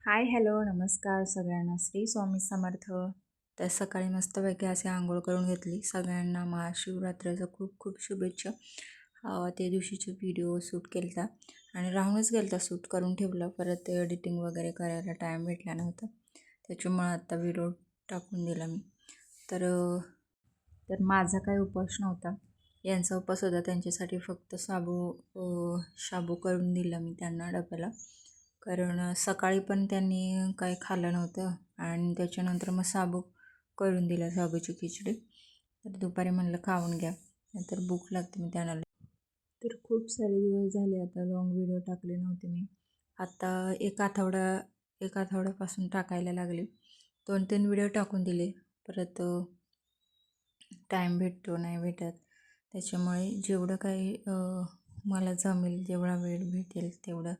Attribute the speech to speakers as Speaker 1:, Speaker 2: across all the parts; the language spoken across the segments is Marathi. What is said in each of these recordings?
Speaker 1: हाय हॅलो नमस्कार सगळ्यांना श्री स्वामी समर्थ. तर सकाळी मस्तपैकी असे आंघोळ करून घेतली. सगळ्यांना महाशिवरात्रीच्या खूप खूप शुभेच्छा. त्या दिवशीचे व्हिडिओ शूट केला आणि राहूनच गेलता, शूट करून ठेवलं. परत ते एडिटिंग वगैरे करायला टाईम भेटला नव्हता, त्याच्यामुळं आत्ता व्हिडिओ टाकून दिला मी. तर माझा काही उपवास नव्हता, यांचा उपवास होता. त्यांच्यासाठी फक्त शाबू करून दिला मी त्यांना डब्याला, कारण सकाळी पण त्यांनी काही खाल्लं नव्हतं आणि त्याच्यानंतर मग साबू करून दिला, साबूची खिचडी. तर दुपारी म्हणलं खाऊन घ्या, नंतर भूक लागते मी त्यांना. तर खूप सारे दिवस झाले आता लॉंग व्हिडिओ टाकले नव्हते मी. आता एक आठवड्यापासून टाकायला लागले. 2-3 व्हिडिओ टाकून दिले. परत टाईम भेटतो नाही भेटत, त्याच्यामुळे जेवढं काही मला जमेल, जेवढा वेळ भेटेल तेवढं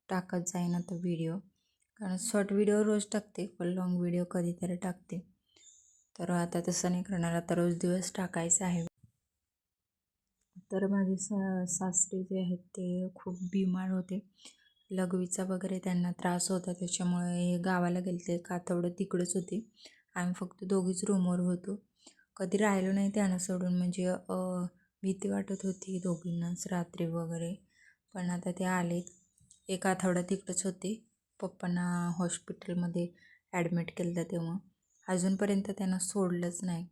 Speaker 1: टाकत जाईन आता व्हिडिओ. कारण शॉर्ट व्हिडिओ रोज टाकते, पण लाँग व्हिडिओ कधीतरी टाकते. तर आता तसं नाही करणार, आता रोज दिवस टाकायचं आहे. तर माझे सासरे जे आहेत ते खूप बिमार होते, लघवीचा वगैरे त्यांना त्रास होता. त्याच्यामुळे गावाला गेले, एक आठवडं तिकडंच होते. आम्ही फक्त दोघीच रूमवर होतो, कधी राहिलो नाही त्यांना सोडून. म्हणजे भीती वाटत होती दोघींनाच रात्री वगैरे. पण आता ते आले, एक आठवडा तिकडंच होते. पप्पांना हॉस्पिटलमध्ये ॲडमिट केलं तेव्हा. अजूनपर्यंत त्यांना सोडलंच नाही.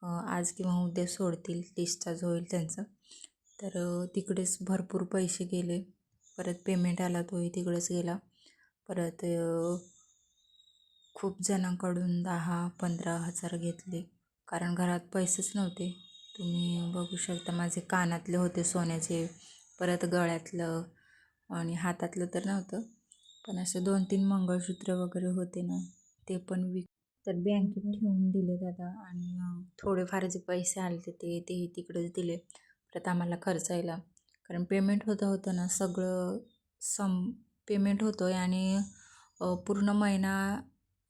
Speaker 1: आज किंवा उद्या सोडतील, डिस्चार्ज होईल त्यांचं. तर तिकडेच भरपूर पैसे गेले. परत पेमेंट आला तोही तिकडेच गेला. परत खूप जणांकडून 10-15 हजार घेतले, कारण घरात पैसेच नव्हते. तुम्ही बघू शकता, माझे कानातले होते सोन्याचे, परत गळ्यातलं आणि हातातलं तर नव्हतं, पण असे 2-3 मंगळसूत्र वगैरे होते ना, ते पण तर बँकेत ठेवून दिले दादा. आणि थोडेफार जे पैसे आले तेही तिकडेच दिले. परत आम्हाला खर्चायला, कारण पेमेंट होतं ना सगळं, पेमेंट होतो आहे आणि पूर्ण महिना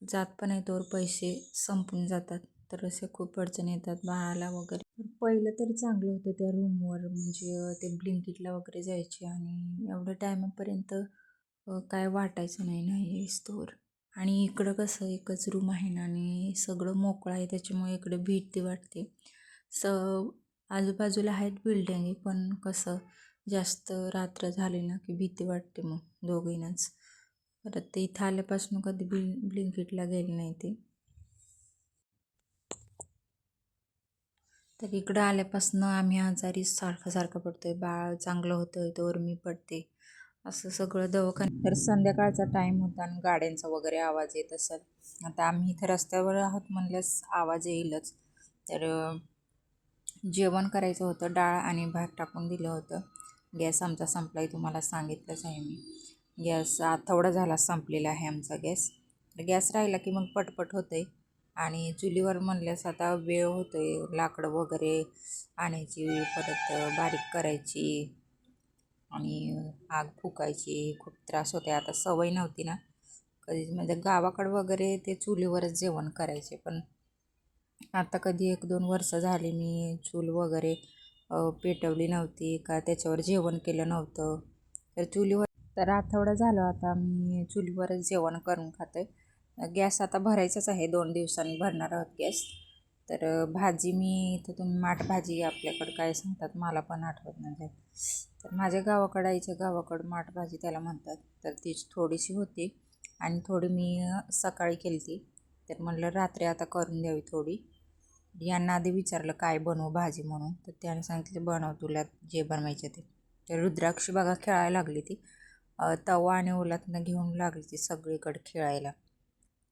Speaker 1: जात पण आहे तोवर पैसे संपून जातात. तर असे खूप अडचणी येतात बाळाला वगैरे. पहिलं तरी चांगलं होतं त्या रूमवर, म्हणजे ते ब्लिंकिटला वगैरे जायचे आणि एवढ्या टायमापर्यंत काय वाटायचं नाही स्टोर. आणि इकडं कसं एकच रूम आहे ना आणि सगळं मोकळं आहे, त्याच्यामुळे इकडे भीती वाटते. आजूबाजूला आहेत बिल्डिंग, पण कसं जास्त रात्र झाली ना की भीती वाटते मग दोघींनाच. परत ते इथं आल्यापासून कधी ब्लिंकिटला गेले नाही ते. तर इकडं आल्यापासून आम्ही आजारी सारखं पडतोय. बाळ चांगलं होतं तोवर मी पडते, असं सगळं दवाखान्यात. तर संध्याकाळचा टाईम होता आणि गाड्यांचा वगैरे आवाज येत असेल. आता आम्ही इथं रस्त्यावर आहोत म्हणल्यास आवाज येईलच. तर जेवण करायचं होतं, डाळ आणि भात टाकून दिलं होतं. गॅस आमचा संपला आहे, तुम्हाला सांगितलंच आहे मी. गॅस आठवडा झाला संपलेला आहे आमचा गॅस. गॅस राहिला की मग पटपट होतं आहे. आणि चुलीवर म्हणल्यास आता वेळ होतो आहे, लाकडं वगैरे आणायची, परत बारीक करायची आणि आग फुकायची, खूप त्रास होते. आता सवय नव्हती ना कधी, म्हणजे गावाकडं वगैरे ते चुलीवरच जेवण करायचे. पण आता कधी 1-2 वर्ष झाली मी चूल वगैरे पेटवली नव्हती का त्याच्यावर जेवण केलं नव्हतं. तर चुलीवर, तर आठवडा झाला आता मी चुलीवरच जेवण करून खाते. गॅस आता भरायचाच आहे, 2 दिवसांनी भरणार आहोत गॅस. तर भाजी मी इथं, तुम्ही माठ भाजी आपल्याकडं काय सांगतात मला पण आठवत नाही. तर माझ्या गावाकडं माठ भाजी त्याला म्हणतात. तर तीच थोडीशी होती आणि थोडी मी सकाळी केली ती. तर म्हणलं रात्री आता करून द्यावी थोडी. यांना आधी विचारलं काय बनवू भाजी म्हणून, तर त्याने सांगितलं बनव तुला जे बनवायचे ते. तर रुद्राक्षी बघा खेळायला लागली ती, तवा आणि ओलातनं घेऊन लागली ती सगळीकडे खेळायला.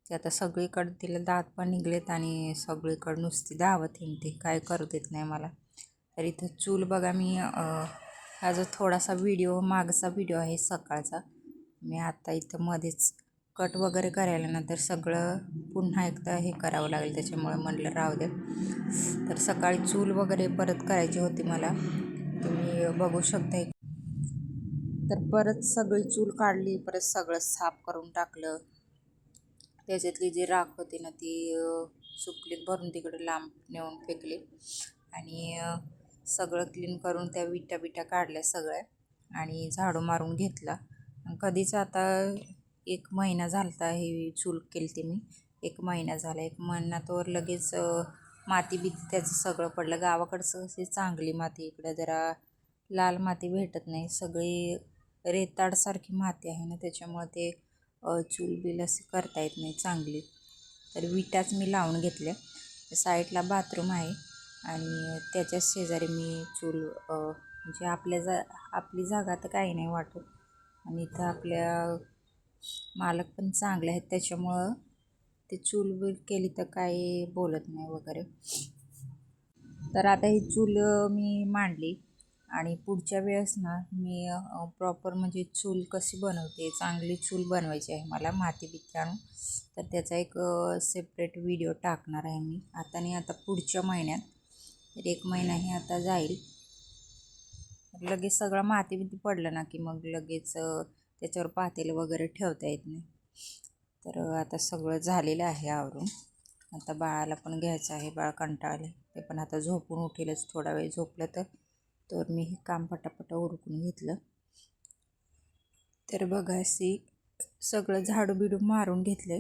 Speaker 1: ते आता सगळीकडे तिला दात पण निघलेत आणि सगळीकडे नुसती धावत हिंडते, काय करू देत नाही मला. तर इथं चूल बघा, मी हा जो थोडासा मागचा व्हिडिओ आहे सकाळचा, मी आता इथं मध्येच कट वगैरे करायला नंतर सगळं पुन्हा एकदा हे करावं लागेल, त्याच्यामुळे म्हटलं राहू दे. तर सकाळी चूल वगैरे परत करायची होती मला, तुम्ही बघू शकता. तर परत सगळी चूल काढली, परत सगळं साफ करून टाकलं. त्याच्यातली जी राख होती ना ती सुपलीत भरून तिकडे लांब नेऊन फेकली आणि सगळं क्लीन करून त्या विटा काढल्या सगळ्या आणि झाडू मारून घेतला. कधीच आता एक महिना झालता हे चूल केली मी. 1 महिना झाला. 1 महिन्यातवर लगेच माती बीती त्याचं सगळं पडलं. गावाकडचं अशी चांगली माती, इकडे जरा लाल माती भेटत नाही, सगळी रेताडसारखी माती आहे ना, त्याच्यामुळे ते चूल बिल असे करता येत नाही चांगली. तर विटाच मी लावून घेतल्या. साईडला बाथरूम आहे आणि त्याच्याच शेजारी मी चूल म्हणजे आपली जागा तर काही नाही वाटत, आणि इथं आपल्या मालक पण चांगले आहेत, त्याच्यामुळं ते चूल बिल केली तर काही बोलत नाही वगैरे. तर आता ही चूल मी मांडली आणि पुढच्या वेळेस ना मी प्रॉपर म्हणजे चूल कशी बनवते, चांगली चूल बनवायची आहे मला, माती बिती आणून. तर त्याचा एक सेपरेट व्हिडिओ टाकणार आहे मी आता पुढच्या महिन्यात. तर 1 महिनाही आता जाईल. लगेच सगळं माती बिती पडलं ना की मग लगेच त्याच्यावर पातेलं वगैरे ठेवता येत नाही. तर आता सगळं झालेलं आहे आवरून. आता बाळाला पण घ्यायचं आहे, बाळ कंटाळले, ते पण आता झोपून उठेलच. थोडा वेळ झोपलं तर मी हे काम पटापटा उरकून घेतलं. तर बघा सगळं झाडू बिडू मारून घेतलं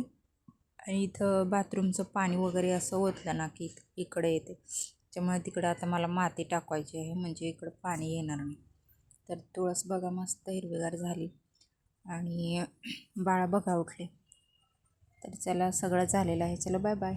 Speaker 1: आणि इथं बाथरूमचं पाणी वगैरे असं ओतलं ना की इकडे येते, त्यामुळे तिकडं आता मला माती टाकायची आहे, म्हणजे इकडं पाणी येणार नाही. तर तुळस बघा मस्त हिरवीगार झाली आणि बाळा बघा उठले. तर चला, सगळं झालेलं आहे. चला, बाय बाय.